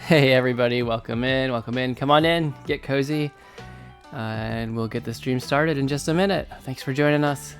Hey everybody, welcome in. Come on in, get cozy, and we'll get the stream started in just a minute. Thanks for joining us.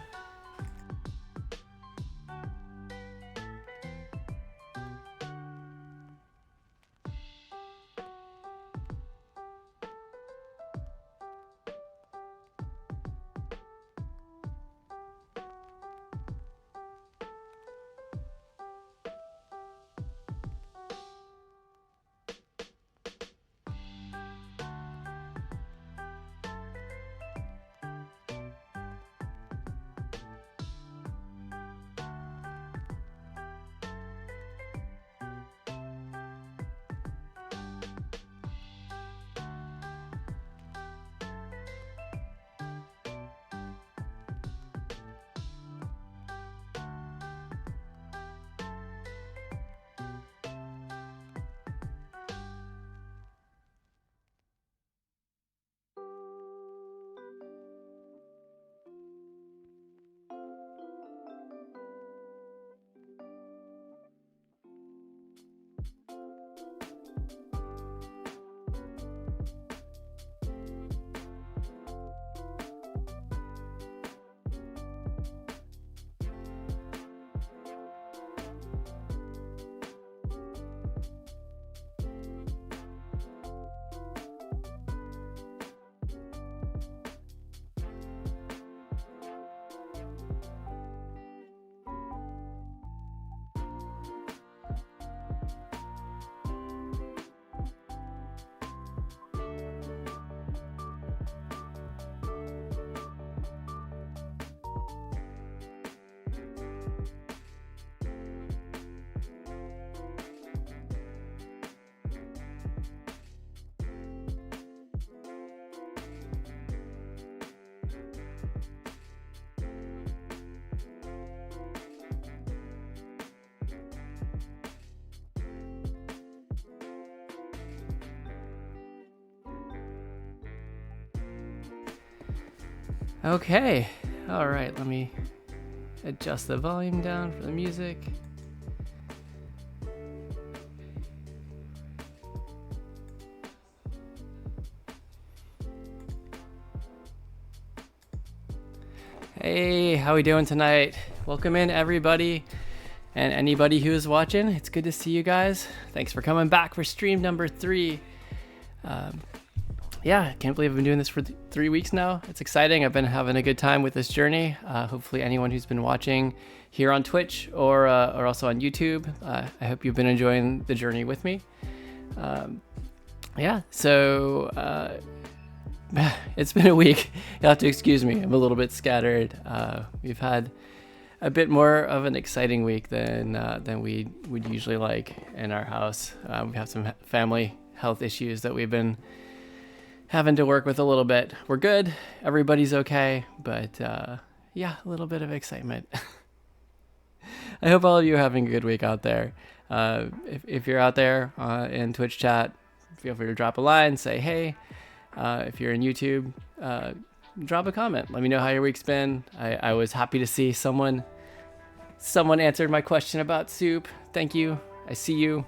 Okay, all right, let me adjust the volume down for the music. Hey, how we doing tonight? Welcome in everybody and anybody who is watching. It's good to see you guys. Thanks for coming back for stream number 3. Yeah, I can't believe I've been doing this for 3 weeks now. It's exciting. I've been having a good time with this journey. Hopefully anyone who's been watching here on Twitch or also on YouTube, I hope you've been enjoying the journey with me. So it's been a week. You'll have to excuse me. I'm a little bit scattered. We've had a bit more of an exciting week than we would usually like in our house. We have some family health issues that we've been having to work with a little bit. We're good. Everybody's okay. But yeah, a little bit of excitement. I hope all of you are having a good week out there. If you're out there in Twitch chat, feel free to drop a line, say hey. If you're in YouTube, drop a comment. Let me know how your week's been. I was happy to see someone answered my question about soup. Thank you. I see you.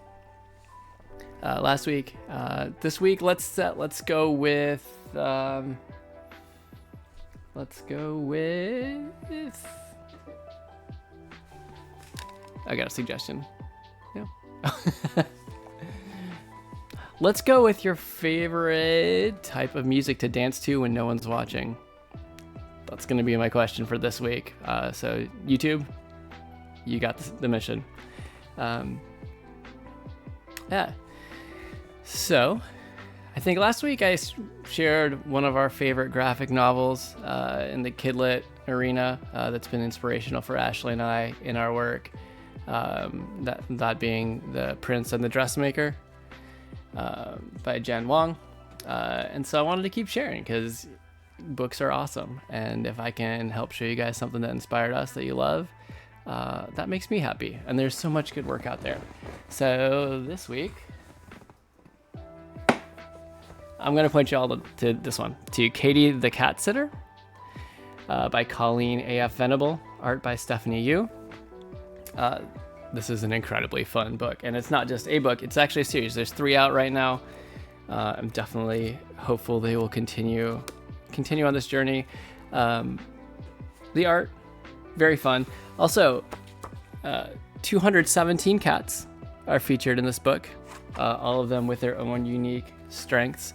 Last week. This week, let's go with. I got a suggestion. Yeah. Let's go with your favorite type of music to dance to when no one's watching. That's going to be my question for this week. So YouTube, you got the mission. Yeah. So, I think last week I shared one of our favorite graphic novels in the KidLit arena that's been inspirational for Ashley and I in our work. That being The Prince and the Dressmaker by Jen Wong. And so I wanted to keep sharing because books are awesome. And if I can help show you guys something that inspired us that you love, that makes me happy. And there's so much good work out there. So this week, I'm going to point you all to this one, to Katie the Catsitter by Colleen AF Venable, art by Stephanie Yue. this is an incredibly fun book. And it's not just a book, it's actually a series. There's 3 out right now. I'm definitely hopeful they will continue on this journey. The art, very fun. Also, 217 cats are featured in this book, all of them with their own unique strengths.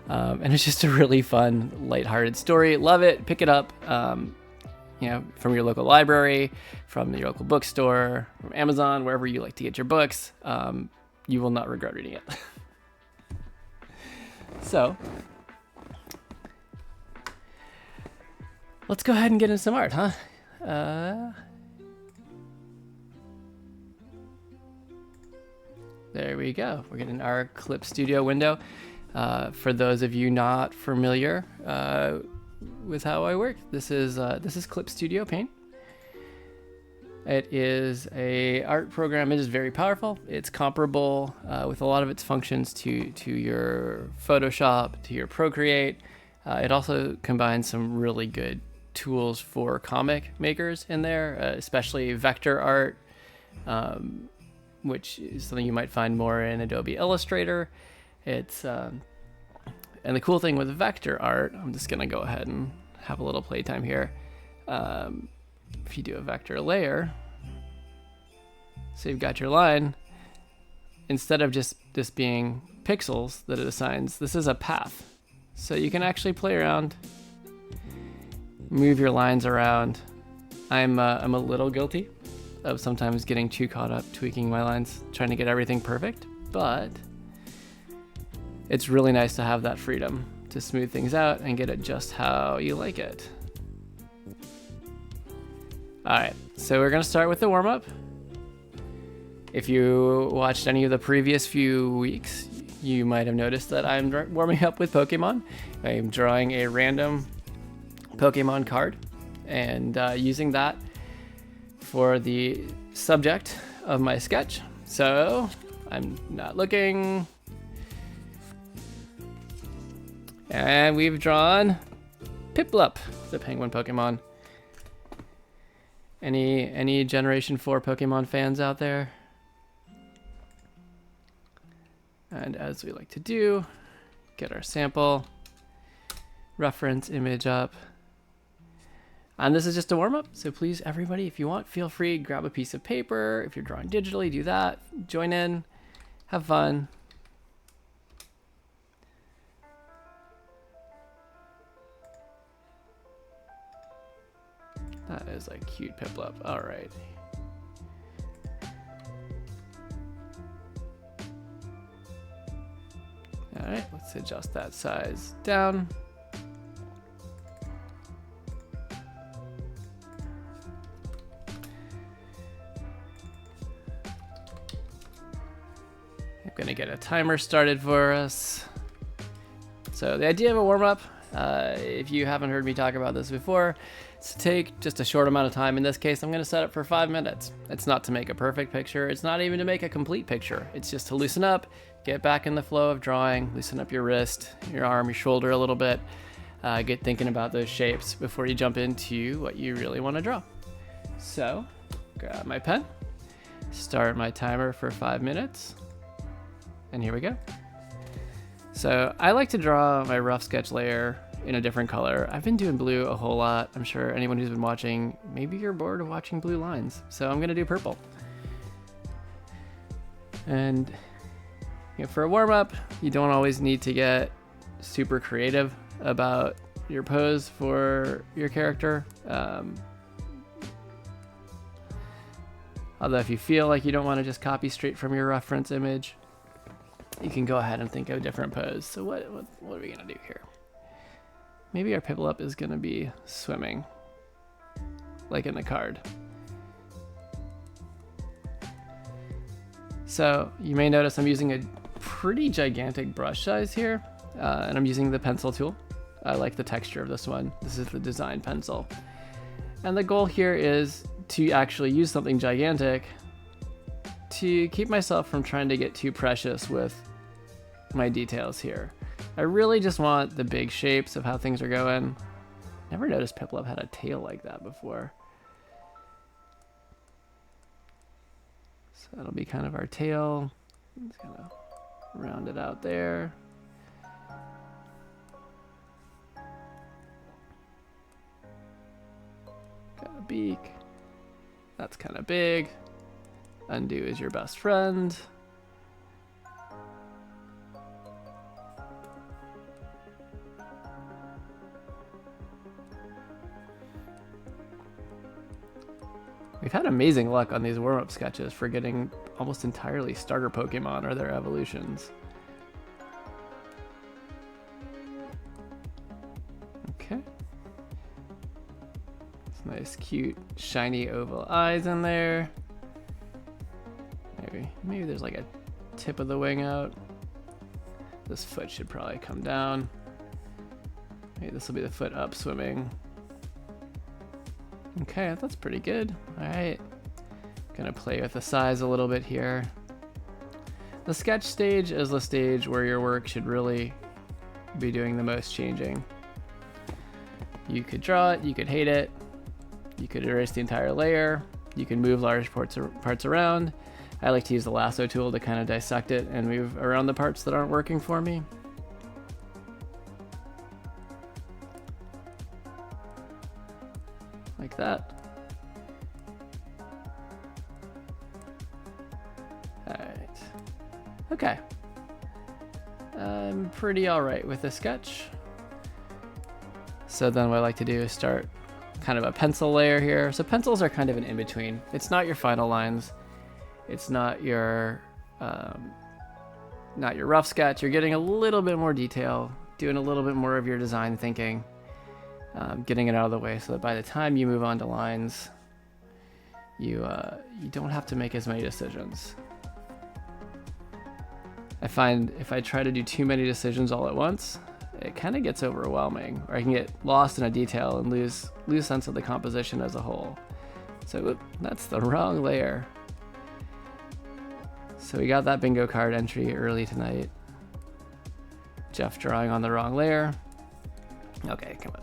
And it's just a really fun, lighthearted story. Love it. Pick it up, from your local library, from your local bookstore, from Amazon, wherever you like to get your books. You will not regret reading it. So, let's go ahead and get into some art, huh? There we go. We're getting our Clip Studio window. For those of you not familiar with how I work, this is Clip Studio Paint. It is a art program. It is very powerful. It's comparable with a lot of its functions to your Photoshop, to your Procreate. It also combines some really good tools for comic makers in there, especially vector art, which is something you might find more in Adobe Illustrator. It's and the cool thing with vector art, I'm just gonna go ahead and have a little playtime here. If you do a vector layer, so you've got your line, instead of just this being pixels that it assigns, this is a path. So you can actually play around, move your lines around. I'm a little guilty of sometimes getting too caught up tweaking my lines, trying to get everything perfect, but it's really nice to have that freedom to smooth things out and get it just how you like it. All right, so we're gonna start with the warm-up. If you watched any of the previous few weeks, you might have noticed that I'm warming up with Pokemon. I'm drawing a random Pokemon card and using that for the subject of my sketch. So I'm not looking. And we've drawn Piplup, the penguin Pokemon. Any Generation 4 Pokemon fans out there? And as we like to do, get our sample, reference image up. And this is just a warm-up, so please, everybody, if you want, feel free, grab a piece of paper. If you're drawing digitally, do that. Join in, have fun. That is a cute Piplup. All right. All right, let's adjust that size down. I'm gonna get a timer started for us. So the idea of a warm-up, if you haven't heard me talk about this before, it's to take just a short amount of time. In this case, I'm going to set it for 5 minutes. It's not to make a perfect picture. It's not even to make a complete picture. It's just to loosen up, get back in the flow of drawing, loosen up your wrist, your arm, your shoulder a little bit, get thinking about those shapes before you jump into what you really want to draw. So, grab my pen, start my timer for 5 minutes, and here we go. So I like to draw my rough sketch layer in a different color. I've been doing blue a whole lot. I'm sure anyone who's been watching, maybe you're bored of watching blue lines. So I'm gonna do purple. And for a warm-up, you don't always need to get super creative about your pose for your character. Although if you feel like you don't want to just copy straight from your reference image, you can go ahead and think of a different pose. So what are we gonna do here? Maybe our Piplup is gonna be swimming, like in the card. So you may notice I'm using a pretty gigantic brush size here, and I'm using the pencil tool. I like the texture of this one. This is the design pencil. And the goal here is to actually use something gigantic to keep myself from trying to get too precious with my details here. I really just want the big shapes of how things are going. Never noticed Piplup had a tail like that before. that'll be kind of our tail. Just kind of round it out there. Got a beak. That's kind of big. Undo is your best friend. We've had amazing luck on these warm-up sketches for getting almost entirely starter Pokemon or their evolutions. Okay. Some nice, cute, shiny oval eyes in there. Maybe there's like a tip of the wing out. This foot should probably come down. Maybe this will be the foot up swimming. Okay, that's pretty good. All right, gonna play with the size a little bit here. The sketch stage is the stage where your work should really be doing the most changing. You could draw it, you could hate it, you could erase the entire layer, you can move large parts around. I like to use the lasso tool to kind of dissect it and move around the parts that aren't working for me. Like that. All right. Okay. I'm pretty all right with this sketch. So then what I like to do is start kind of a pencil layer here. So pencils are kind of an in-between. It's not your final lines. It's not your rough sketch. You're getting a little bit more detail, doing a little bit more of your design thinking. Getting it out of the way so that by the time you move on to lines, you don't have to make as many decisions. I find if I try to do too many decisions all at once, it kind of gets overwhelming, or I can get lost in a detail and lose sense of the composition as a whole. So that's the wrong layer. So we got that bingo card entry early tonight. Jeff drawing on the wrong layer. Okay, come on.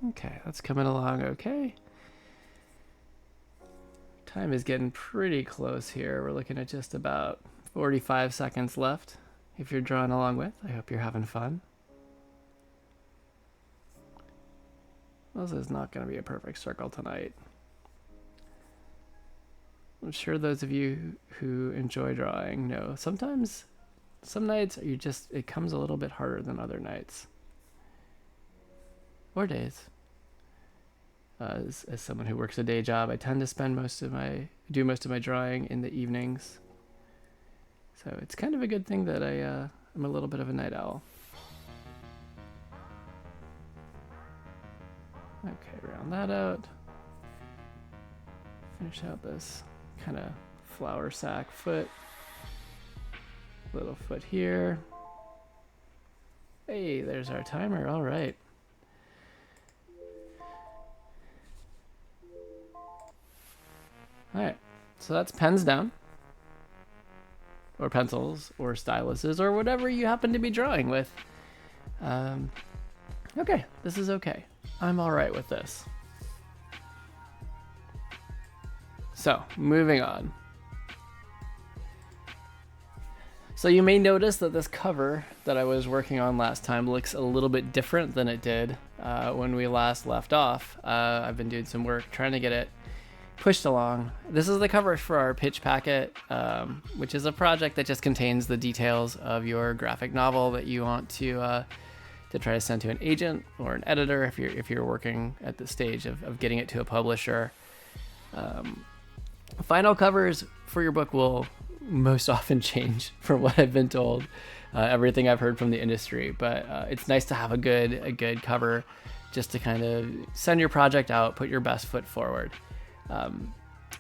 Okay, that's coming along okay. Time is getting pretty close here. We're looking at just about 45 seconds left. If you're drawing along with, I hope you're having fun. This is not going to be a perfect circle tonight. I'm sure those of you who enjoy drawing know sometimes, some nights it comes a little bit harder than other nights. Or days. As someone who works a day job, I tend to spend most of my drawing in the evenings. So it's kind of a good thing that I'm a little bit of a night owl. Okay, round that out. Finish out this kind of flower sack foot. Little foot here. Hey, there's our timer. All right. All right, so that's pens down, or pencils, or styluses, or whatever you happen to be drawing with. Okay, this is okay. I'm all right with this. So, moving on. So you may notice that this cover that I was working on last time looks a little bit different than it did when we last left off. I've been doing some work trying to get it pushed along. This is the cover for our pitch packet, which is a project that just contains the details of your graphic novel that you want to try to send to an agent or an editor if you're working at the stage of getting it to a publisher. Final covers for your book will most often change from what I've been told, everything I've heard from the industry, but it's nice to have a good cover just to kind of send your project out, put your best foot forward.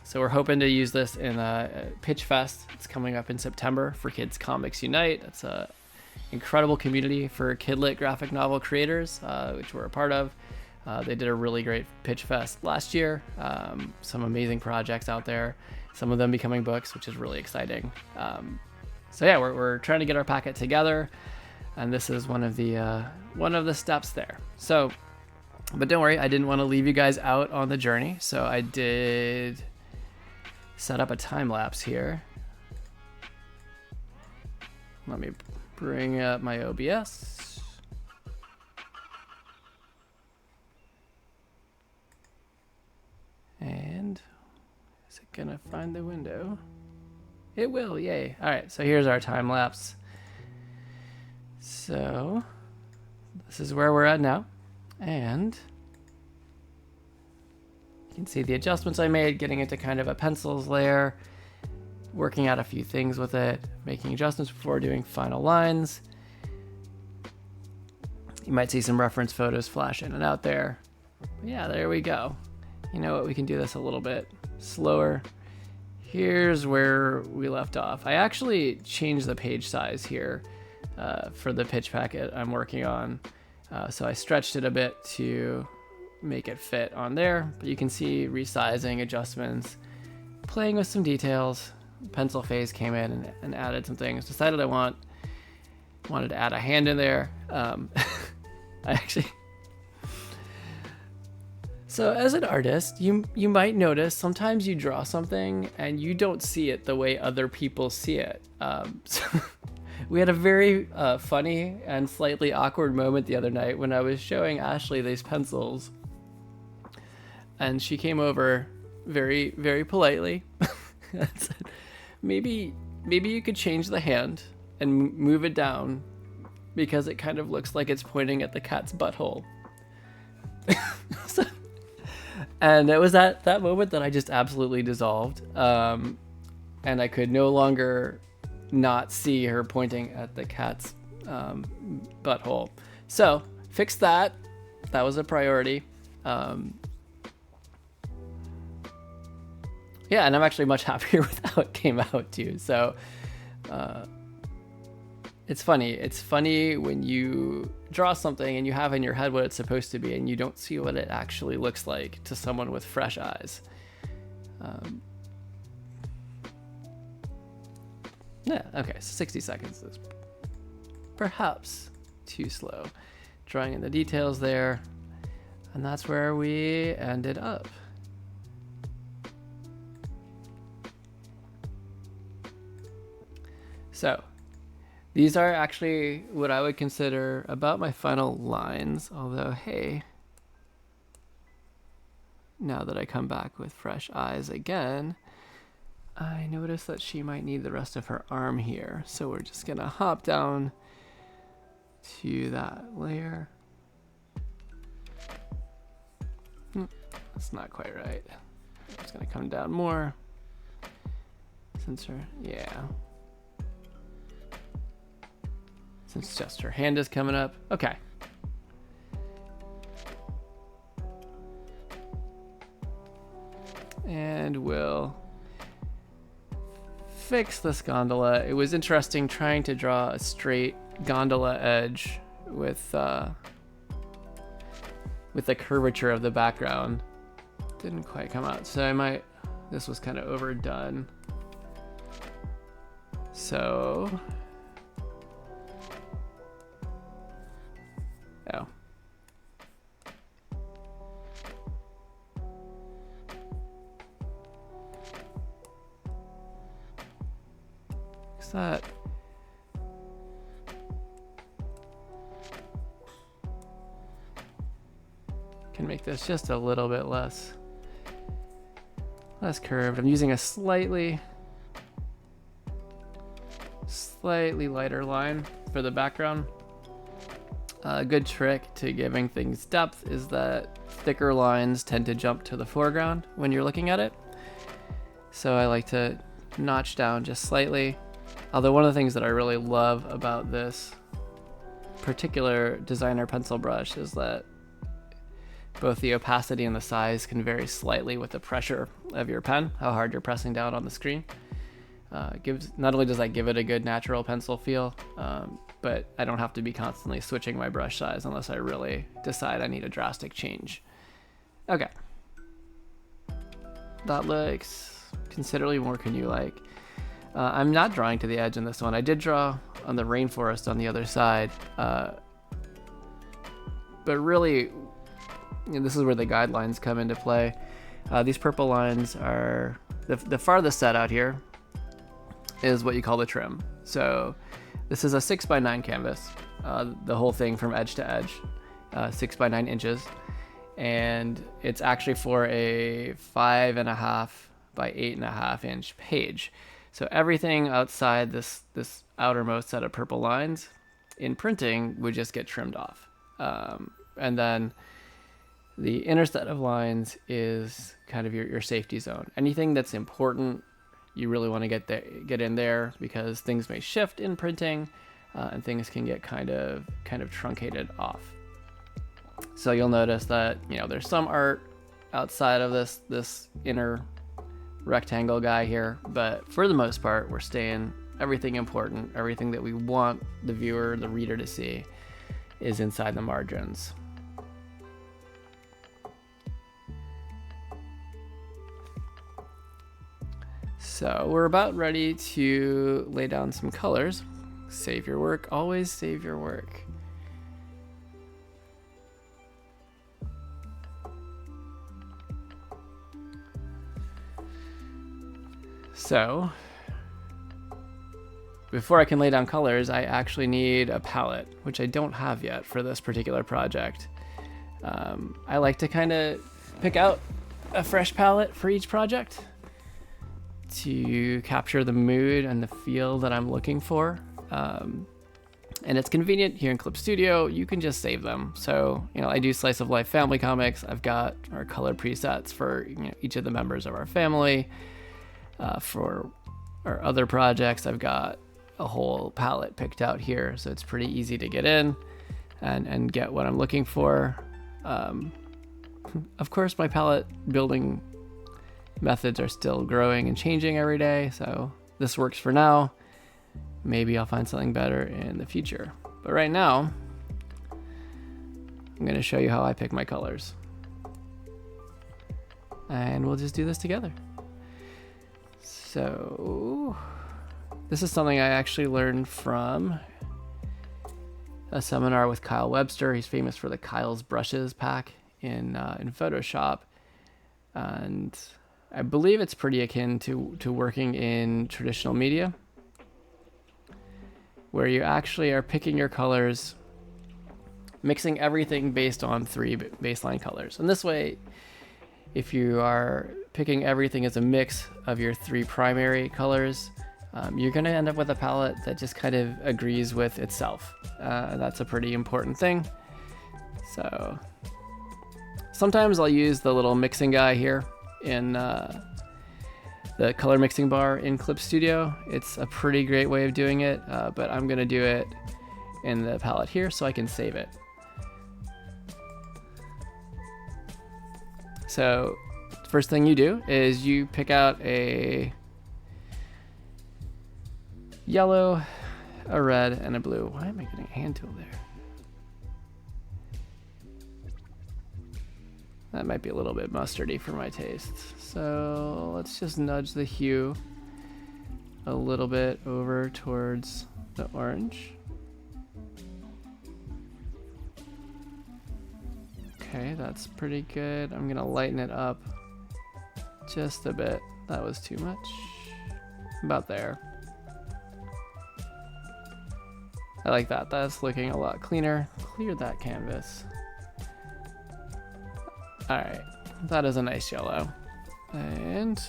So we're hoping to use this in Pitch Fest. It's coming up in September for Kids Comics Unite. It's a incredible community for KidLit Graphic Novel creators, which we're a part of. They did a really great Pitch Fest last year. Some amazing projects out there, some of them becoming books, which is really exciting. So yeah, we're trying to get our packet together, and this is one of the steps there. So, but don't worry, I didn't want to leave you guys out on the journey, so I did set up a time lapse here. Let me bring up my OBS. And is it gonna find the window? It will, yay. All right, so here's our time lapse. So this is where we're at now. And you can see the adjustments I made, getting into kind of a pencils layer, working out a few things with it, making adjustments before doing final lines. You might see some reference photos flash in and out there. But yeah, there we go. You know what, we can do this a little bit slower. Here's where we left off. I actually changed the page size here for the pitch packet I'm working on. So I stretched it a bit to make it fit on there, but you can see resizing, adjustments, playing with some details. Pencil phase came in and added some things. Decided I wanted to add a hand in there. So as an artist, you might notice sometimes you draw something and you don't see it the way other people see it. So we had a very funny and slightly awkward moment the other night when I was showing Ashley these pencils, and she came over very, very politely and said, maybe you could change the hand and move it down because it kind of looks like it's pointing at the cat's butthole. And it was that moment that I just absolutely dissolved. And I could no longer not see her pointing at the cat's butthole. So fixed that. That was a priority. Yeah, and I'm actually much happier with how it came out too. So it's funny. It's funny when you draw something and you have in your head what it's supposed to be and you don't see what it actually looks like to someone with fresh eyes. Yeah, okay, so 60 seconds is perhaps too slow. Drawing in the details there, and that's where we ended up. So these are actually what I would consider about my final lines, although hey, now that I come back with fresh eyes again, I notice that she might need the rest of her arm here. So we're just gonna hop down to that layer. That's not quite right. I'm just gonna come down more. Since just her hand is coming up. Okay. And we'll fix this gondola. It was interesting trying to draw a straight gondola edge with the curvature of the background. Didn't quite come out. So this was kind of overdone. So, oh. That can make this just a little bit less curved. I'm using a slightly lighter line for the background. A good trick to giving things depth is that thicker lines tend to jump to the foreground when you're looking at it. So I like to notch down just slightly. Although one of the things that I really love about this particular designer pencil brush is that Both the opacity and the size can vary slightly with the pressure of your pen, how hard you're pressing down on the screen. Not only does that give it a good natural pencil feel, but I don't have to be constantly switching my brush size unless I really decide I need a drastic change. Okay. That looks considerably more canoe-like. I'm not drawing to the edge in this one. I did draw on the rainforest on the other side, but really, this is where the guidelines come into play. These purple lines are the farthest set out here is what you call the trim. So this is a 6x9 canvas, the whole thing from edge to edge, 6x9 inches, and it's actually for a 5.5 by 8.5 inch page. So everything outside this outermost set of purple lines in printing would just get trimmed off, and then the inner set of lines is kind of your safety zone. Anything that's important, you really want to get in there, because things may shift in printing, and things can get kind of truncated off. So you'll notice that there's some art outside of this inner rectangle guy here, but for the most part, we're staying everything important, everything that we want the viewer, the reader to see, is inside the margins. So we're about ready to lay down some colors. Save your work, always save your work. So before I can lay down colors, I actually need a palette, which I don't have yet for this particular project. I like to kind of pick out a fresh palette for each project to capture the mood and the feel that I'm looking for. And it's convenient here in Clip Studio, you can just save them. So, I do slice of life family comics. I've got our color presets for each of the members of our family. For our other projects, I've got a whole palette picked out here, so it's pretty easy to get in and get what I'm looking for. Of course, my palette building methods are still growing and changing every day, so this works for now. Maybe I'll find something better in the future. But right now, I'm going to show you how I pick my colors. And we'll just do this together. So this is something I actually learned from a seminar with Kyle Webster. He's famous for the Kyle's Brushes pack in Photoshop. And I believe it's pretty akin to working in traditional media, where you actually are picking your colors, mixing everything based on 3 baseline colors. And this way, if you are picking everything as a mix of your 3 primary colors, you're going to end up with a palette that just kind of agrees with itself. That's a pretty important thing. So sometimes I'll use the little mixing guy here in the color mixing bar in Clip Studio. It's a pretty great way of doing it, but I'm going to do it in the palette here so I can save it. So first thing you do is you pick out a yellow, a red, and a blue. Why am I getting a hand tool there? That might be a little bit mustardy for my taste. So let's just nudge the hue a little bit over towards the orange. Okay, that's pretty good. I'm gonna lighten it up just a bit. That was too much. About there. I like that. That's looking a lot cleaner. Clear that canvas. All right, that is a nice yellow. And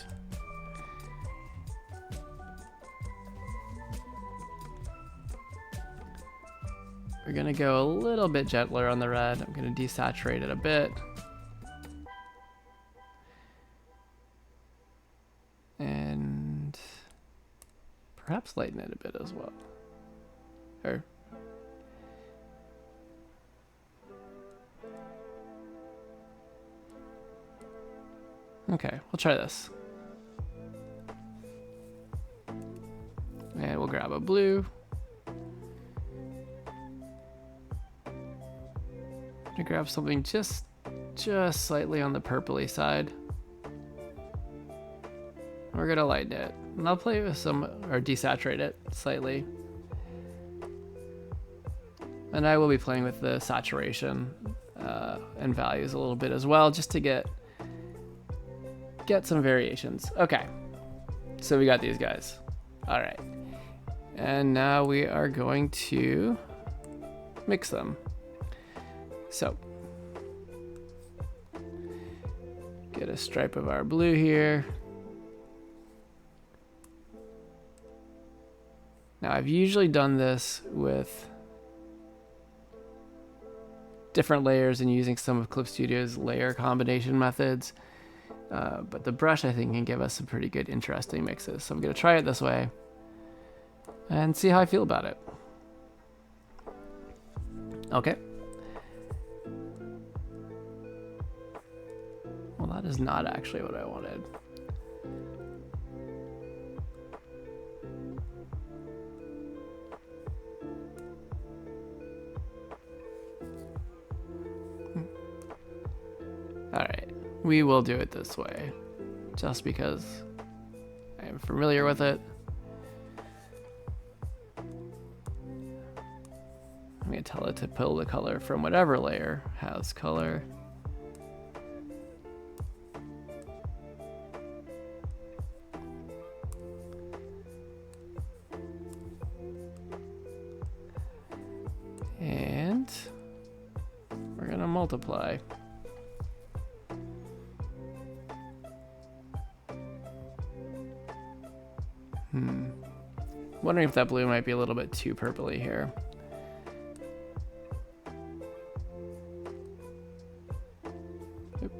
we're gonna go a little bit gentler on the red. I'm gonna desaturate it a bit. And perhaps lighten it a bit as well. Or Okay, we'll try this. And we'll grab a blue. To grab something just slightly on the purpley side. We're gonna lighten it. And I'll play with some, or desaturate it slightly. And I will be playing with the saturation and values a little bit as well, just to get some variations. Okay, so we got these guys. All right, and now we are going to mix them. So get a stripe of our blue here. Now I've usually done this with different layers and using some of Clip Studio's layer combination methods. But the brush, I think, can give us some pretty good, interesting mixes. So I'm going to try it this way and see how I feel about it. Okay. Well, that is not actually what I wanted. All right. We will do it this way, just because I am familiar with it. I'm going to tell it to pull the color from whatever layer has color. And we're going to multiply. Wondering if that blue might be a little bit too purpley here. Oop.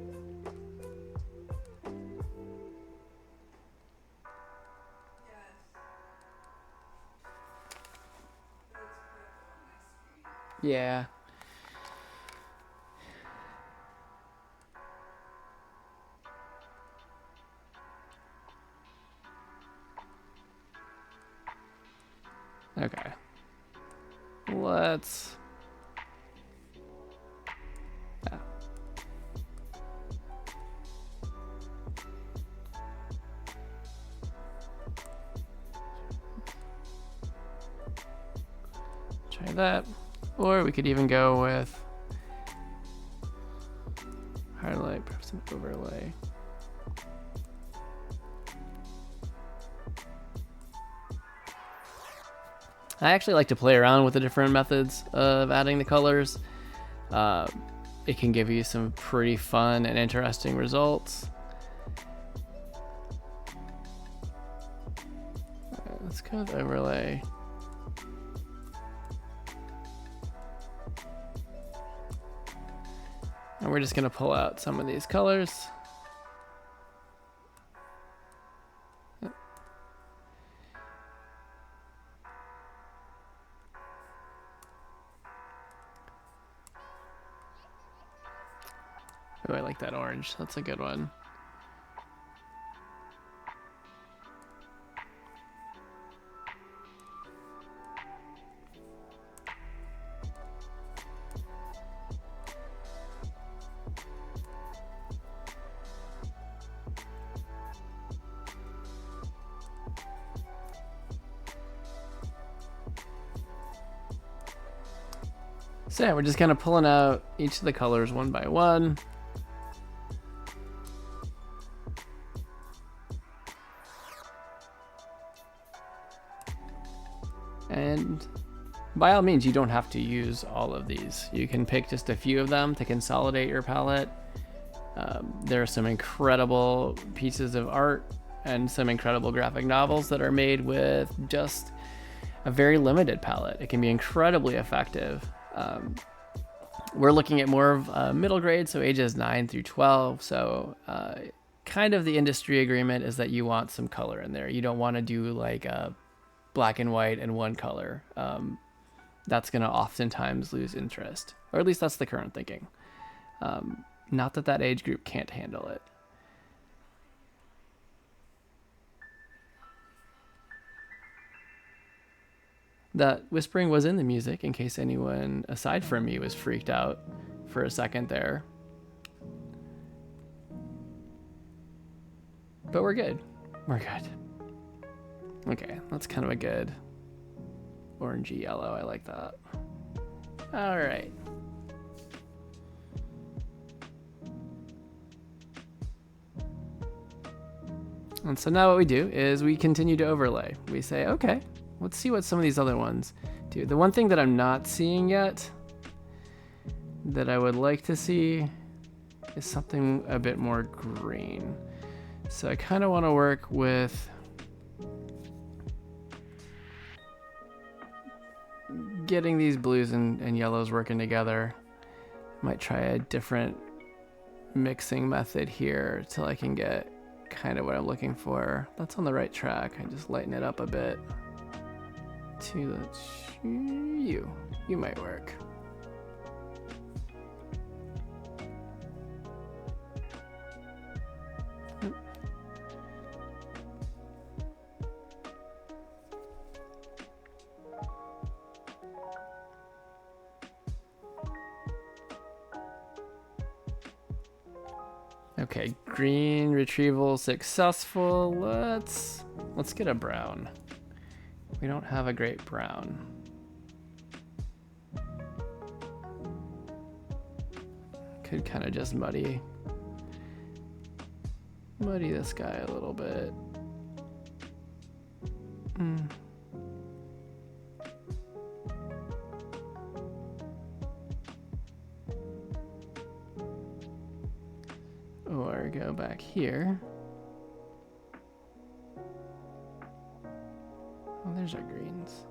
Yeah. Okay. Let's... Yeah. Try that. Or we could even go with highlight, perhaps an overlay. I actually like to play around with the different methods of adding the colors. It can give you some pretty fun and interesting results. Let's go with overlay. And we're just going to pull out some of these colors. Oh, I like that orange. That's a good one. So yeah, we're just kind of pulling out each of the colors one by one. And by all means, you don't have to use all of these. You can pick just a few of them to consolidate your palette. There are some incredible pieces of art and some incredible graphic novels that are made with just a very limited palette. It can be incredibly effective. We're looking at more of middle grade, so ages 9 through 12. So kind of the industry agreement is that you want some color in there. You don't want to do like a black and white and one color. That's going to oftentimes lose interest, or at least that's the current thinking. Not that that age group can't handle it. that whispering was in the music, in case anyone aside from me was freaked out for a second there. But we're good. We're good. Okay, that's kind of a good orangey yellow. I like that. All right. And so now what we do is we continue to overlay. We say, okay, let's see what some of these other ones do. The one thing that I'm not seeing yet that I would like to see is something a bit more green. So I kind of want to work with getting these blues and yellows working together. Might try a different mixing method here till I can get kind of what I'm looking for. That's on the right track. I just lighten it up a bit. You might work. Okay, green retrieval successful. Let's get a brown. We don't have a great brown. Could kind of just muddy this guy a little bit. Or go back here. Oh, there's our greens.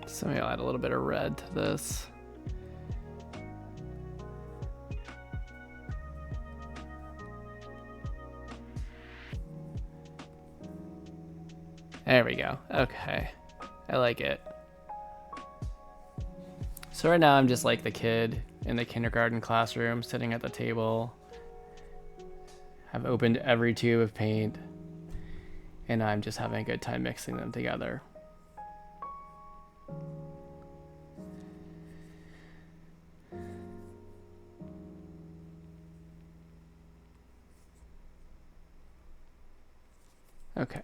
So maybe I'll add a little bit of red to this. There we go. Okay. I like it. So right now I'm just like the kid in the kindergarten classroom sitting at the table. I've opened every tube of paint and I'm just having a good time mixing them together. Okay.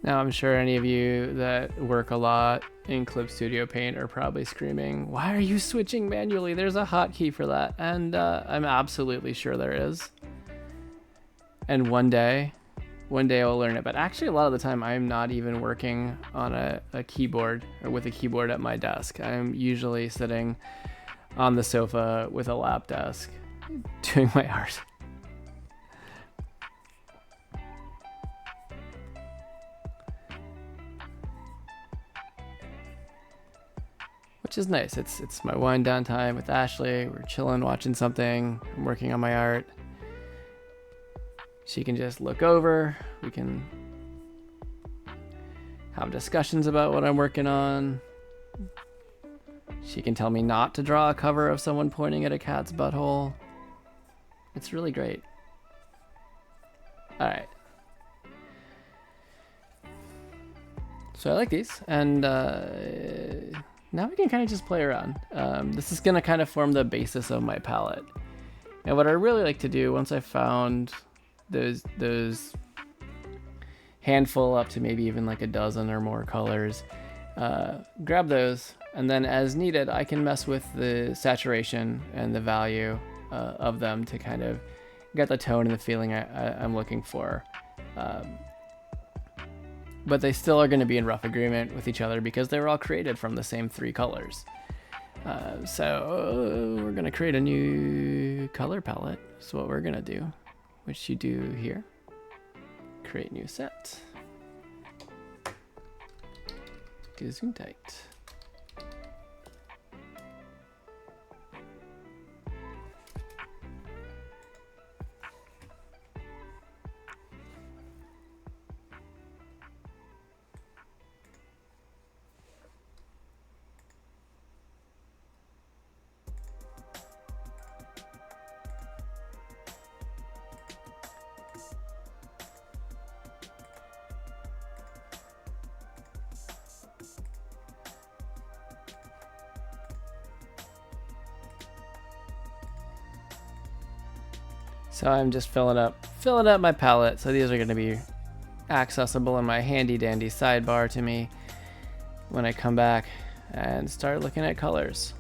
Now I'm sure any of you that work a lot in Clip Studio Paint are probably screaming, why are you switching manually? There's a hotkey for that. And I'm absolutely sure there is. And one day I'll learn it. But actually a lot of the time I'm not even working on a keyboard or with a keyboard at my desk. I'm usually sitting on the sofa with a lap desk doing my art. Which is nice. It's my wind down time with Ashley. We're chilling, watching something. I'm working on my art. She can just look over. We can have discussions about what I'm working on. She can tell me not to draw a cover of someone pointing at a cat's butthole. It's really great. All right. So I like these, and now we can kind of just play around. This is going to kind of form the basis of my palette. And what I really like to do once I've found those handful up to maybe even like a dozen or more colors, grab those, and then as needed, I can mess with the saturation and the value of them to kind of get the tone and the feeling I'm looking for. but they still are going to be in rough agreement with each other because they were all created from the same 3 colors. So we're going to create a new color palette. So what we're going to do, which you do here, create new set. Gesundheit. So I'm just filling up my palette. So these are going to be accessible in my handy dandy sidebar to me when I come back and start looking at colors.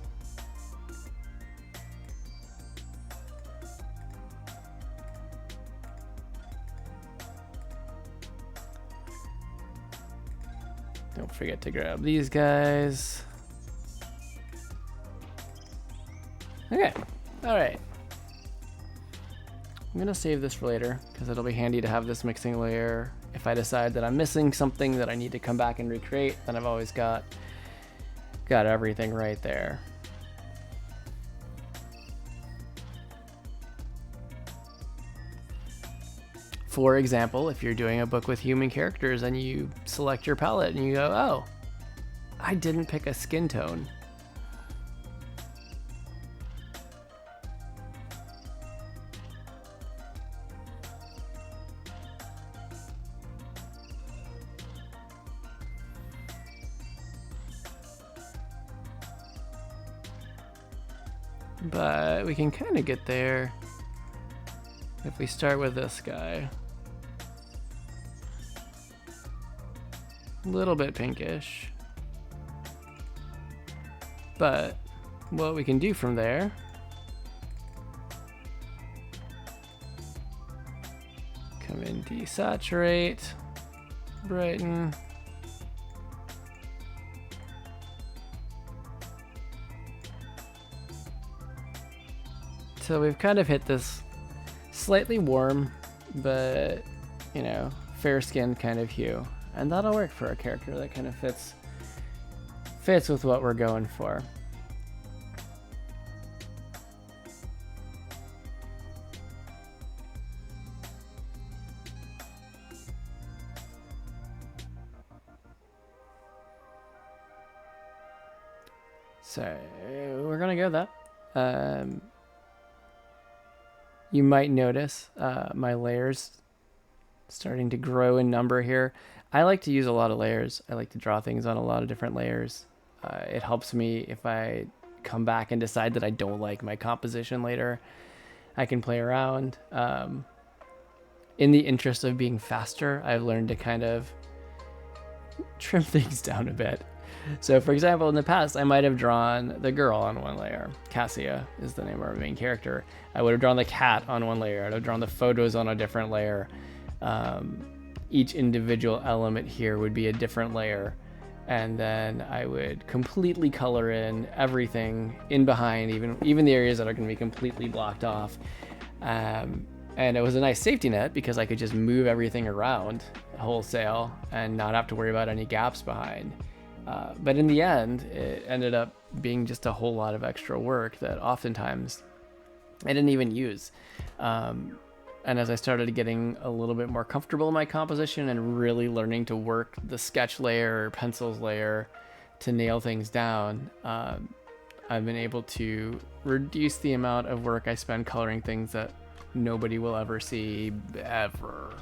Don't forget to grab these guys. Okay, all right. I'm gonna save this for later because it'll be handy to have this mixing layer. If I decide that I'm missing something that I need to come back and recreate, then I've always got everything right there. For example, if you're doing a book with human characters and you select your palette and you go, oh, I didn't pick a skin tone. But we can kind of get there if we start with this guy. A little bit pinkish. But what we can do from there come in, desaturate, brighten. So we've kind of hit this slightly warm, but, you know, fair skinned kind of hue. And that'll work for a character that kind of fits with what we're going for. So we're gonna go with that. You might notice my layers starting to grow in number here. I like to use a lot of layers. I like to draw things on a lot of different layers. It helps me if I come back and decide that I don't like my composition later. I can play around. In the interest of being faster, I've learned to kind of trim things down a bit. So for example, in the past, I might have drawn the girl on one layer. Cassia is the name of our main character. I would have drawn the cat on one layer. I'd have drawn the photos on a different layer. Each individual element here would be a different layer. And then I would completely color in everything in behind, even the areas that are going to be completely blocked off. And it was a nice safety net because I could just move everything around wholesale and not have to worry about any gaps behind. But in the end, it ended up being just a whole lot of extra work that oftentimes I didn't even use. And as I started getting a little bit more comfortable in my composition and really learning to work the sketch layer or pencils layer to nail things down, I've been able to reduce the amount of work I spend coloring things that nobody will ever see ever.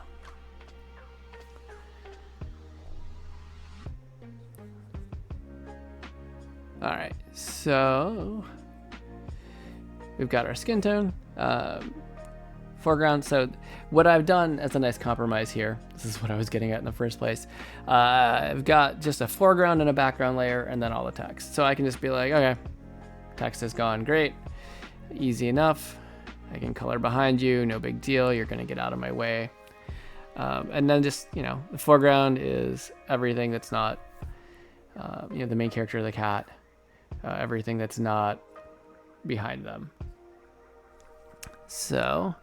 All right, so we've got our skin tone, foreground. So what I've done as a nice compromise here, this is what I was getting at in the first place. I've got just a foreground and a background layer and then all the text. So I can just be like, okay, text is gone, great, easy enough. I can color behind you, no big deal, you're gonna get out of my way. And then just, the foreground is everything that's not, the main character of the cat, everything that's not behind them. So,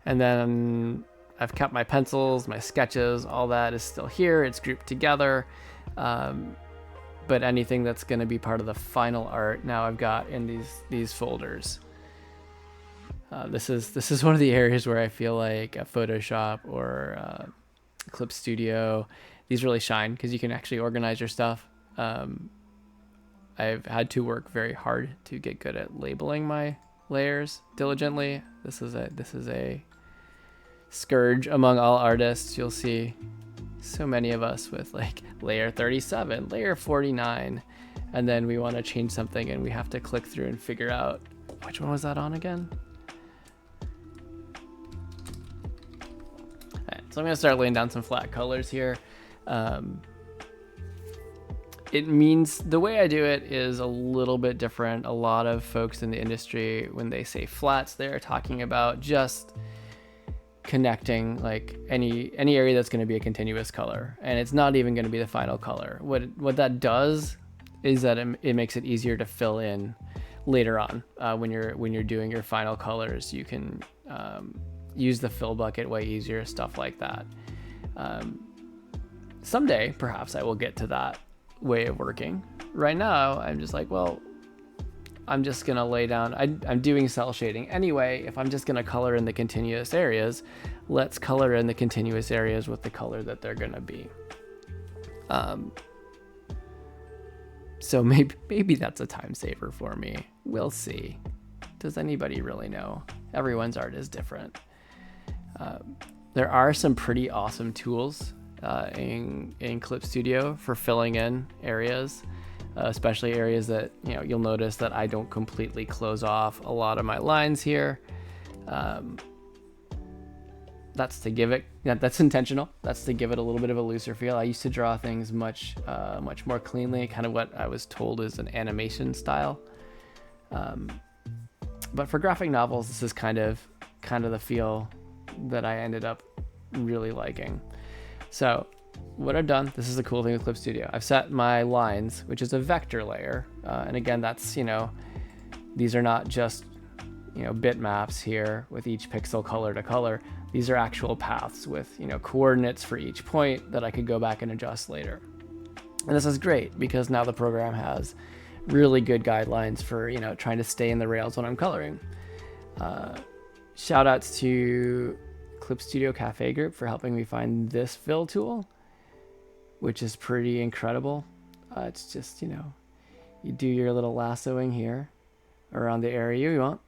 and then I've kept my pencils, my sketches, all that is still here. It's grouped together. But anything that's going to be part of the final art now I've got in these folders. This is one of the areas where I feel like a Photoshop or Clip Studio, these really shine because you can actually organize your stuff. I've had to work very hard to get good at labeling my layers diligently. This is a scourge among all artists. You'll see so many of us with like layer 37, layer 49, and then we want to change something and we have to click through and figure out which one was that on again. So I'm going to start laying down some flat colors here. It means the way I do it is a little bit different. A lot of folks in the industry, when they say flats, they're talking about just connecting like any area that's going to be a continuous color, and it's not even going to be the final color. What that does is that it makes it easier to fill in later on. When you're doing your final colors, you can use the fill bucket way easier, stuff like that. Someday, perhaps I will get to that way of working. Right now, I'm just like, well, I'm just gonna lay down, I'm doing cell shading anyway. If I'm just gonna color in the continuous areas, let's color in the continuous areas with the color that they're gonna be. So maybe that's a time saver for me. We'll see. Does anybody really know? Everyone's art is different. There are some pretty awesome tools in Clip Studio for filling in areas, especially areas that you'll notice that I don't completely close off a lot of my lines here. That's intentional. That's to give it a little bit of a looser feel. I used to draw things much more cleanly, kind of what I was told is an animation style. But for graphic novels, this is kind of the feel that I ended up really liking. So what I've done, this is the cool thing with Clip Studio. I've set my lines, which is a vector layer. And again, that's, these are not just, bitmaps here with each pixel color to color. These are actual paths with, coordinates for each point that I could go back and adjust later. And this is great because now the program has really good guidelines for, trying to stay in the rails when I'm coloring. Shout outs to Clip Studio Cafe Group for helping me find this fill tool, which is pretty incredible. It's just, you do your little lassoing here around the area you want,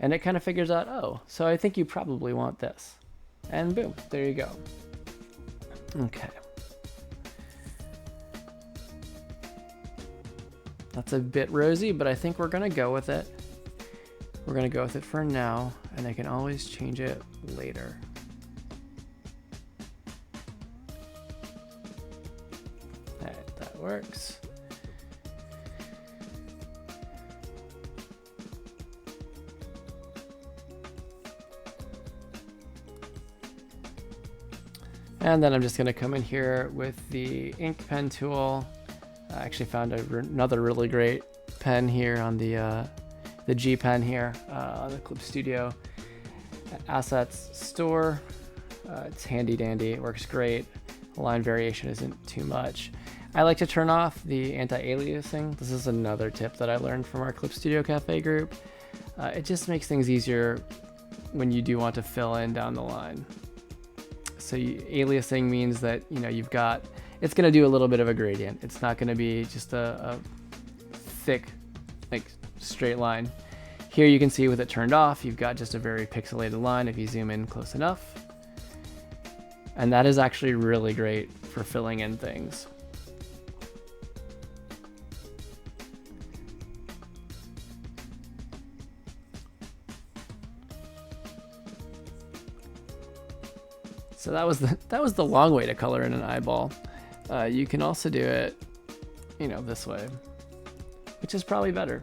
and it kind of figures out, oh, so I think you probably want this. And boom, there you go. Okay. That's a bit rosy, but I think we're going to go with it. We're going to go with it for now, and I can always change it later. All right, that works. And then I'm just going to come in here with the ink pen tool. I actually found another really great pen here on the G pen here on the Clip Studio Assets store. It's handy dandy, it works great. Line variation isn't too much. I like to turn off the anti-aliasing. This is another tip that I learned from our Clip Studio Cafe group. It just makes things easier when you do want to fill in down the line. So aliasing means that it's going to do a little bit of a gradient. It's not going to be just a thick, like straight line. Here you can see with it turned off, you've got just a very pixelated line if you zoom in close enough. And that is actually really great for filling in things. So that was the long way to color in an eyeball. You can also do it, this way, which is probably better.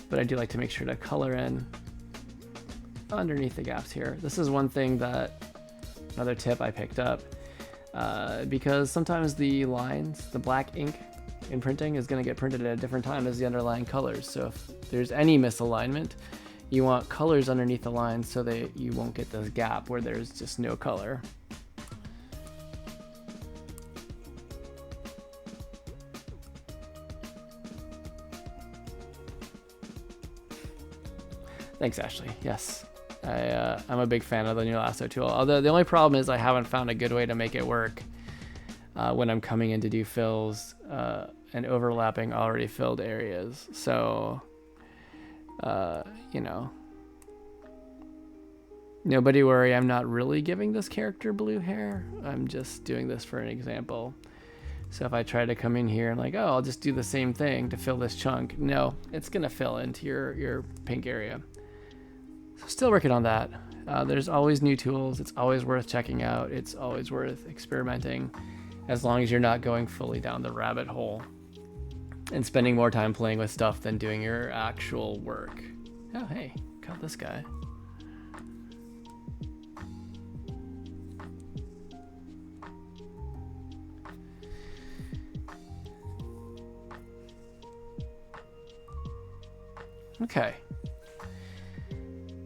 But I do like to make sure to color in underneath the gaps here. This is one thing that another tip I picked up, because sometimes the lines, the black ink in printing is going to get printed at a different time as the underlying colors. So if there's any misalignment, you want colors underneath the lines so that you won't get this gap where there's just no color. Thanks, Ashley. Yes, I'm a big fan of the new lasso tool. Although the only problem is I haven't found a good way to make it work when I'm coming in to do fills and overlapping already filled areas. So, you know, nobody worry, I'm not really giving this character blue hair. I'm just doing this for an example. So if I try to come in here and like, oh, I'll just do the same thing to fill this chunk. No, it's gonna fill into your pink area. So still working on that. There's always new tools. It's always worth checking out. It's always worth experimenting, as long as you're not going fully down the rabbit hole and spending more time playing with stuff than doing your actual work. Oh, hey, caught this guy. Okay.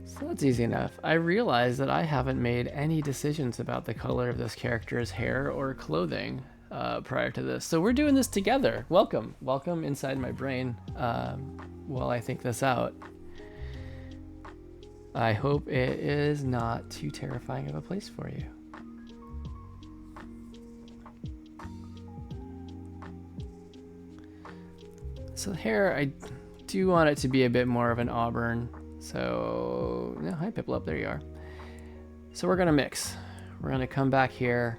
So that's easy enough. I realize that I haven't made any decisions about the color of this character's hair or clothing prior to this. So we're doing this together. Welcome. Welcome inside my brain while I think this out. I hope it is not too terrifying of a place for you. So the hair, I do want it to be a bit more of an auburn. So, no, hi Piplup, there you are. So we're gonna mix. We're gonna come back here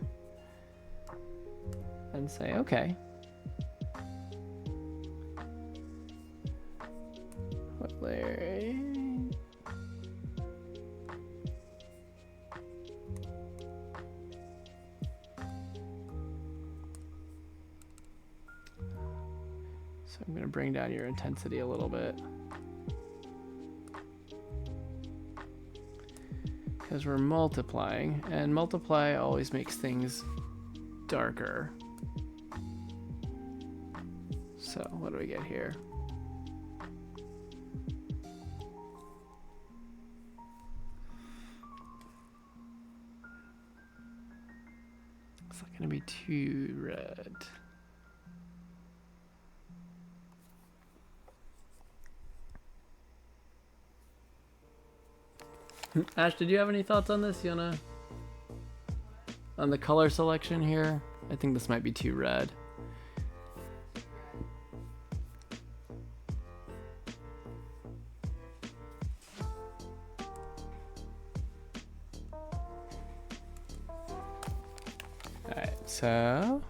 and say, okay. What layer? So I'm gonna bring down your intensity a little bit, because we're multiplying, and multiply always makes things darker. So what do we get here? It's not gonna be too red. Ash, did you have any thoughts on this? On the color selection here? I think this might be too red. Alright, so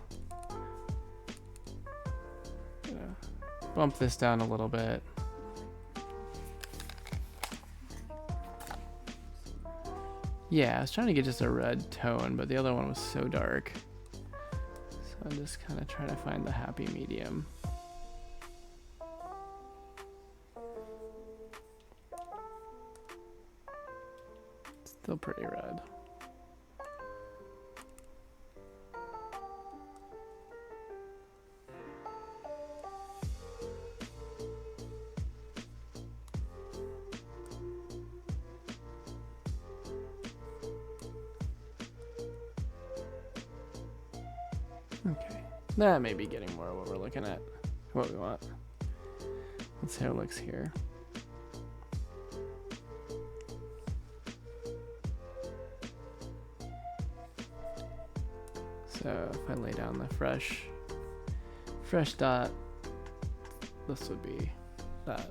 bump this down a little bit. Yeah, I was trying to get just a red tone, but the other one was so dark. So I'm just kind of trying to find the happy medium. Still pretty red. Okay, that may be getting more what we're looking at, what we want. Let's see how it looks here. So if I lay down the fresh dot, this would be that.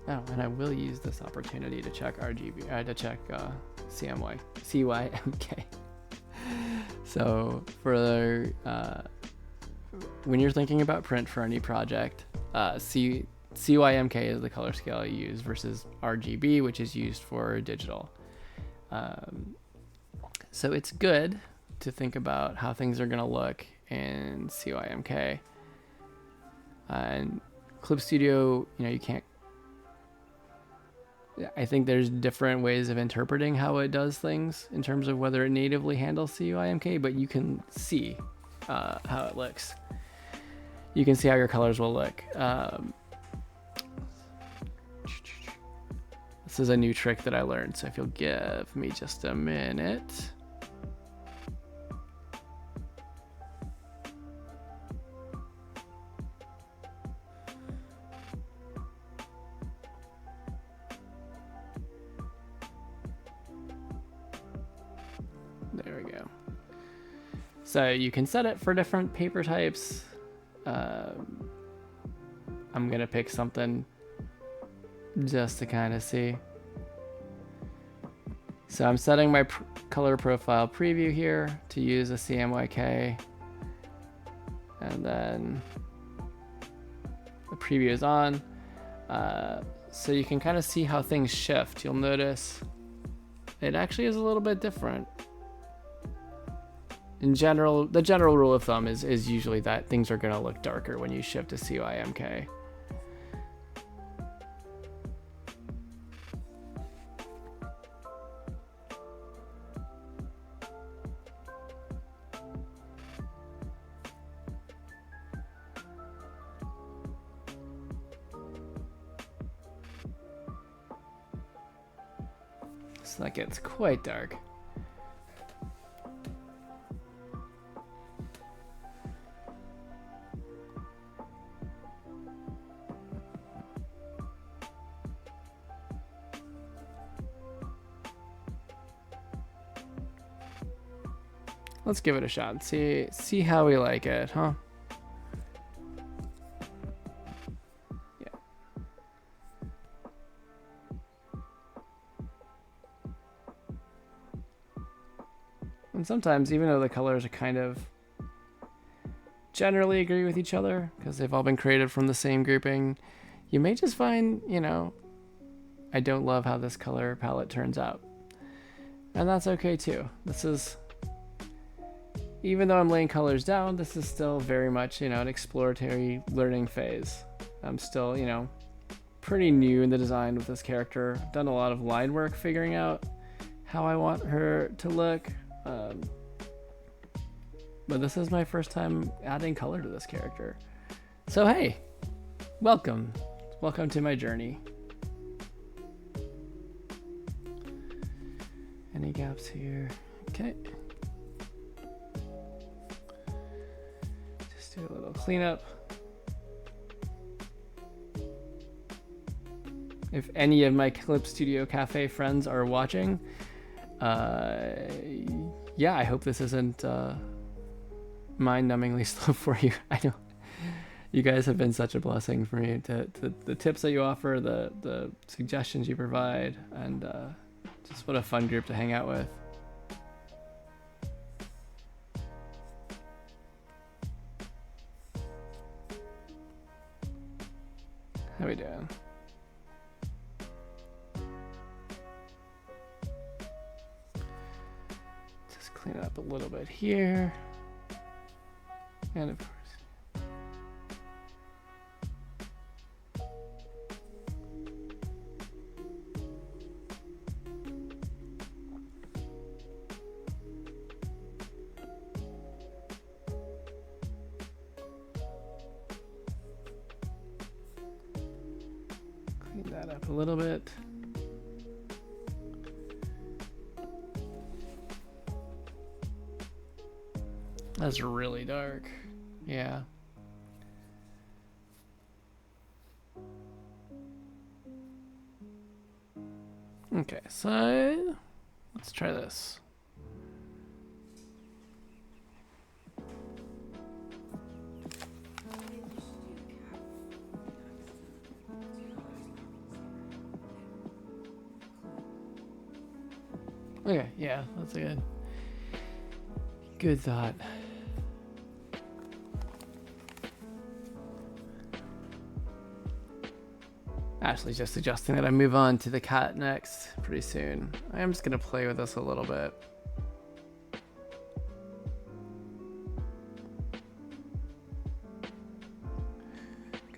Oh, and I will use this opportunity to check RGB, to check CYMK. So for when you're thinking about print for any project, CYMK is the color scale I use versus RGB, which is used for digital. So it's good to think about how things are going to look in CYMK. And Clip Studio, you can't I think there's different ways of interpreting how it does things in terms of whether it natively handles CUIMK, but you can see how it looks. You can see how your colors will look. This is a new trick that I learned, so if you'll give me just a minute. There we go. So you can set it for different paper types. I'm gonna pick something just to kind of see. So I'm setting my color profile preview here to use a CMYK, and then the preview is on. So you can kind of see how things shift. You'll notice it actually is a little bit different. In general, the general rule of thumb is usually that things are going to look darker when you shift to CUIMK. So that gets quite dark. Let's give it a shot. See how we like it, huh? Yeah. And sometimes, even though the colors are kind of generally agree with each other because they've all been created from the same grouping, you may just find, you know, I don't love how this color palette turns out. And that's okay too. This is, even though I'm laying colors down, this is still very much, you know, an exploratory learning phase. I'm still, you know, pretty new in the design with this character. I've done a lot of line work figuring out how I want her to look. But this is my first time adding color to this character. So hey, welcome. Welcome to my journey. Any gaps here? Okay. Just do a little cleanup. If any of my Clip Studio Cafe friends are watching, yeah, I hope this isn't mind-numbingly slow for you. I know you guys have been such a blessing for me. The tips that you offer, the suggestions you provide, and just what a fun group to hang out with. How we doing? Just clean up a little bit here. And of course, clean that up a little bit. That's really dark. Yeah. Okay, so let's try this. Okay, yeah, that's a good thought. Ashley's just suggesting that I move on to the cat next pretty soon. I am just gonna play with this a little bit.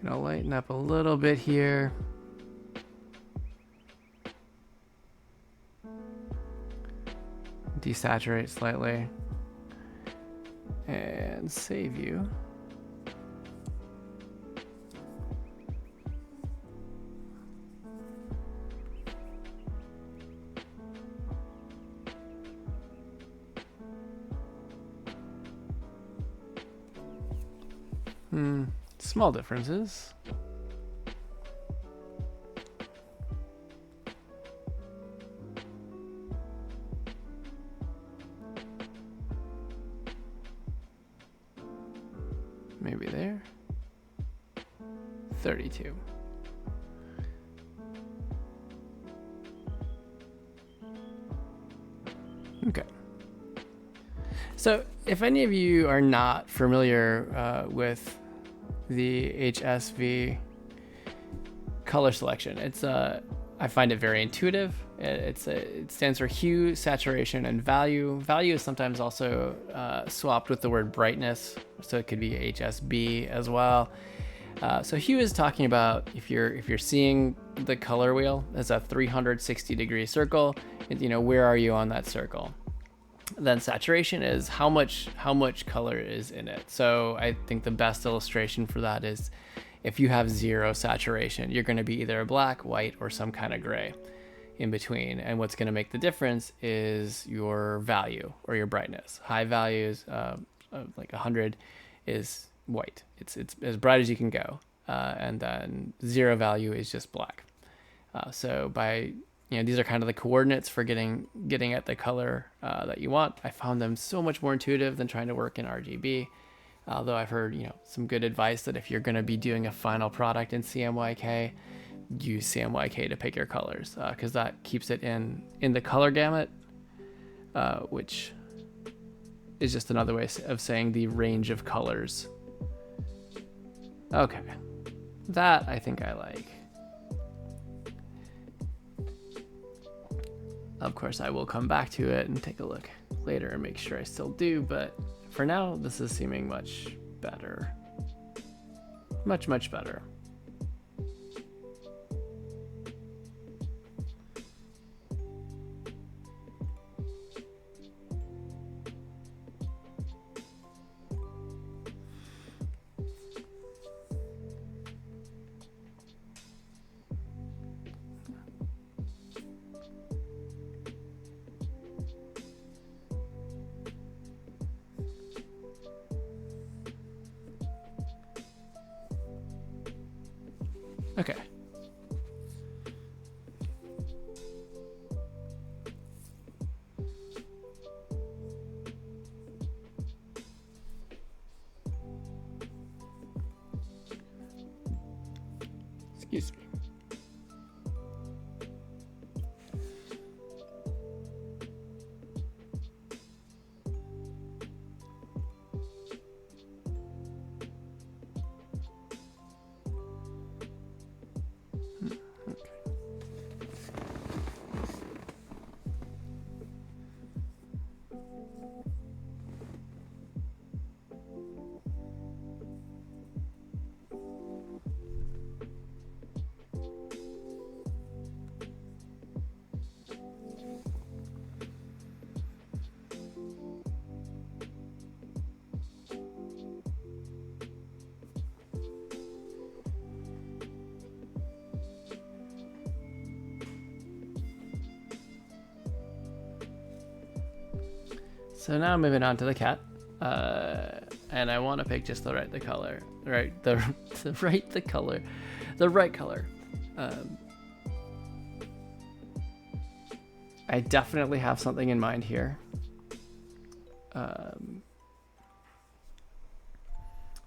Gonna lighten up a little bit here. desaturate slightly, and save you. Small differences. Maybe there. 32. Okay. So if any of you are not familiar with the HSV color selection, it's I find it very intuitive. It stands for hue, saturation, and value. Value is sometimes also swapped with the word brightness, so it could be HSB as well. So hue is talking about if you're seeing the color wheel as a 360-degree circle, where are you on that circle? Then saturation is how much color is in it. So I think the best illustration for that is if you have 0 saturation, you're going to be either a black, white, or some kind of gray in between. And what's going to make the difference is your value or your brightness. High values, like 100, is white. It's as bright as you can go. And then 0 value is just black. So by these are kind of the coordinates for getting at the color that you want. I found them so much more intuitive than trying to work in RGB. Although I've heard some good advice that if you're going to be doing a final product in CMYK, use CMYK to pick your colors, because that keeps it in the color gamut, which is just another way of saying the range of colors. Okay, that I think I like. Of course, I will come back to it and take a look later and make sure I still do, but for now, this is seeming much better. Much, much better. Okay. Excuse me. So now moving on to the cat, and I want to pick just the right color. I definitely have something in mind here.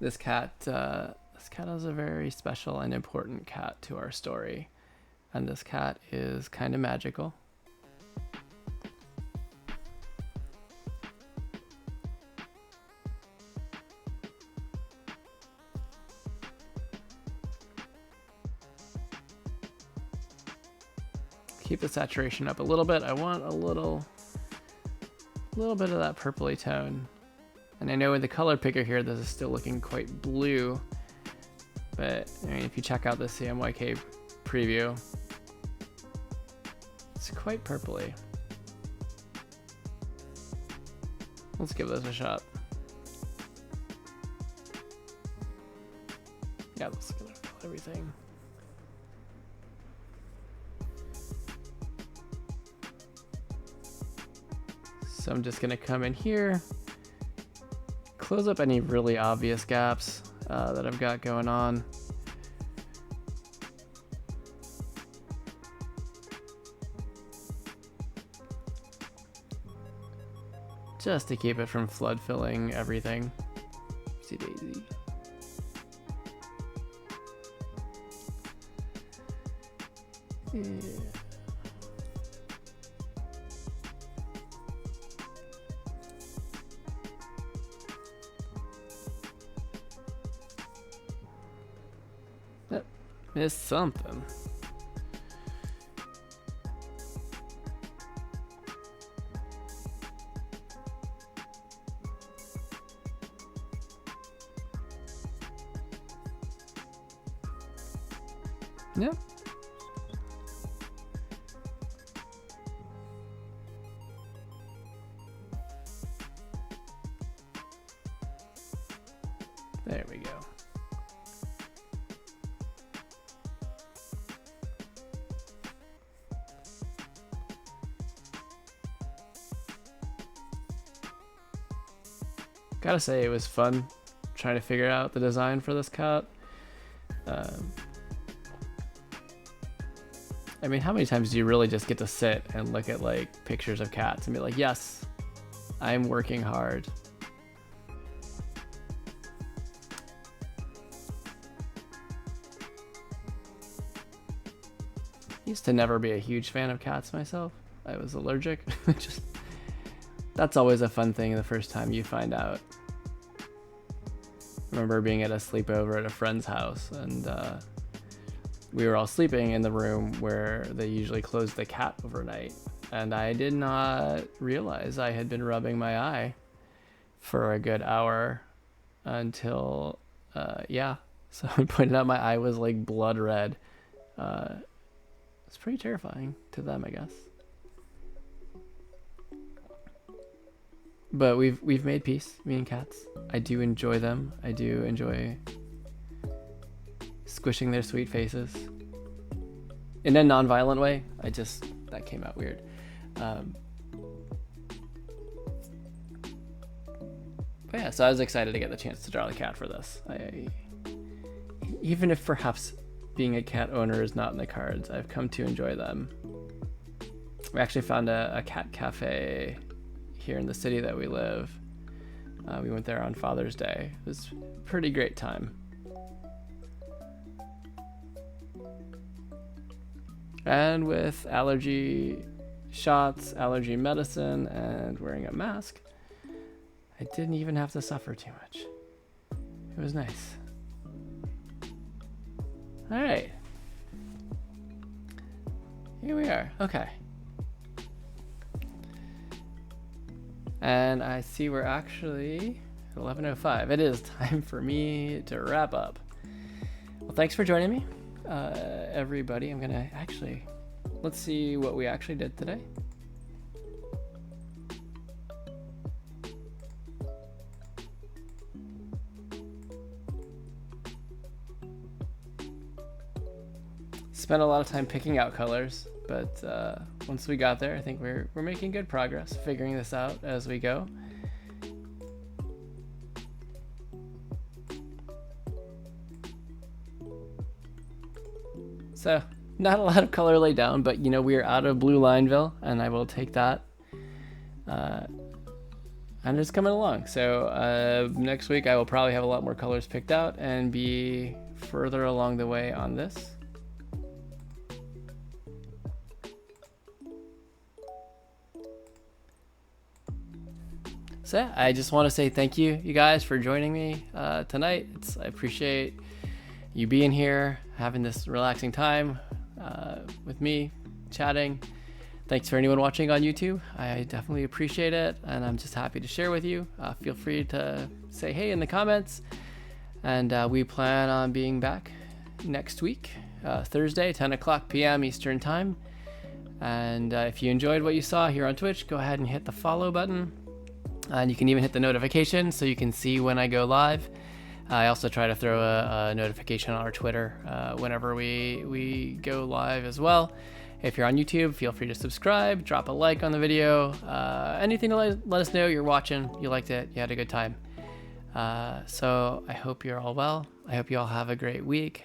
This cat is a very special and important cat to our story, and this cat is kind of magical. Keep the saturation up a little bit. I want a little bit of that purpley tone. And I know in the color picker here, this is still looking quite blue, but I mean, if you check out the CMYK preview, it's quite purpley. Let's give this a shot. Yeah, let's get everything. So I'm just gonna come in here, close up any really obvious gaps that I've got going on. Just to keep it from flood filling everything. Oopsie daisy. Yeah. That missed something. Yep. There we go. Gotta say, it was fun trying to figure out the design for this cat. I mean, how many times do you really just get to sit and look at like pictures of cats and be like, yes, I'm working hard. Used to never be a huge fan of cats myself. I was allergic. Just that's always a fun thing the first time you find out. I remember being at a sleepover at a friend's house, and we were all sleeping in the room where they usually close the cat overnight, and I did not realize I had been rubbing my eye for a good hour until someone pointed out my eye was like blood red. It's pretty terrifying to them, I guess. But we've made peace, me and cats. I do enjoy them. I do enjoy squishing their sweet faces in a non-violent way. That came out weird. But yeah, so I was excited to get the chance to draw the cat for this. Even if perhaps being a cat owner is not in the cards, I've come to enjoy them. We actually found a cat cafe here in the city that we live. We went there on Father's Day. It was a pretty great time. And with allergy shots, allergy medicine, and wearing a mask, I didn't even have to suffer too much. It was nice. All right. Here we are. Okay. And I see we're actually at 11:05. It is time for me to wrap up. Well, thanks for joining me, everybody. I'm gonna let's see what we actually did today. Spent a lot of time picking out colors, but once we got there, I think we're making good progress figuring this out as we go. So not a lot of color laid down, but we're out of Blue Lineville, and I will take that. And it's coming along. So next week I will probably have a lot more colors picked out and be further along the way on this. So yeah, I just want to say thank you guys for joining me tonight. I appreciate you being here, having this relaxing time with me, chatting. Thanks for anyone watching on YouTube. I definitely appreciate it, and I'm just happy to share with you. Feel free to say hey in the comments, and we plan on being back next week, Thursday, 10 o'clock p.m. Eastern Time. And if you enjoyed what you saw here on Twitch, go ahead and hit the follow button. And you can even hit the notification so you can see when I go live. I also try to throw a notification on our Twitter whenever we go live as well. If you're on YouTube, feel free to subscribe, drop a like on the video, anything to let us know you're watching, you liked it, you had a good time. So I hope you're all well. I hope you all have a great week.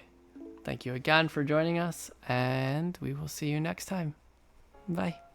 Thank you again for joining us, and we will see you next time. Bye.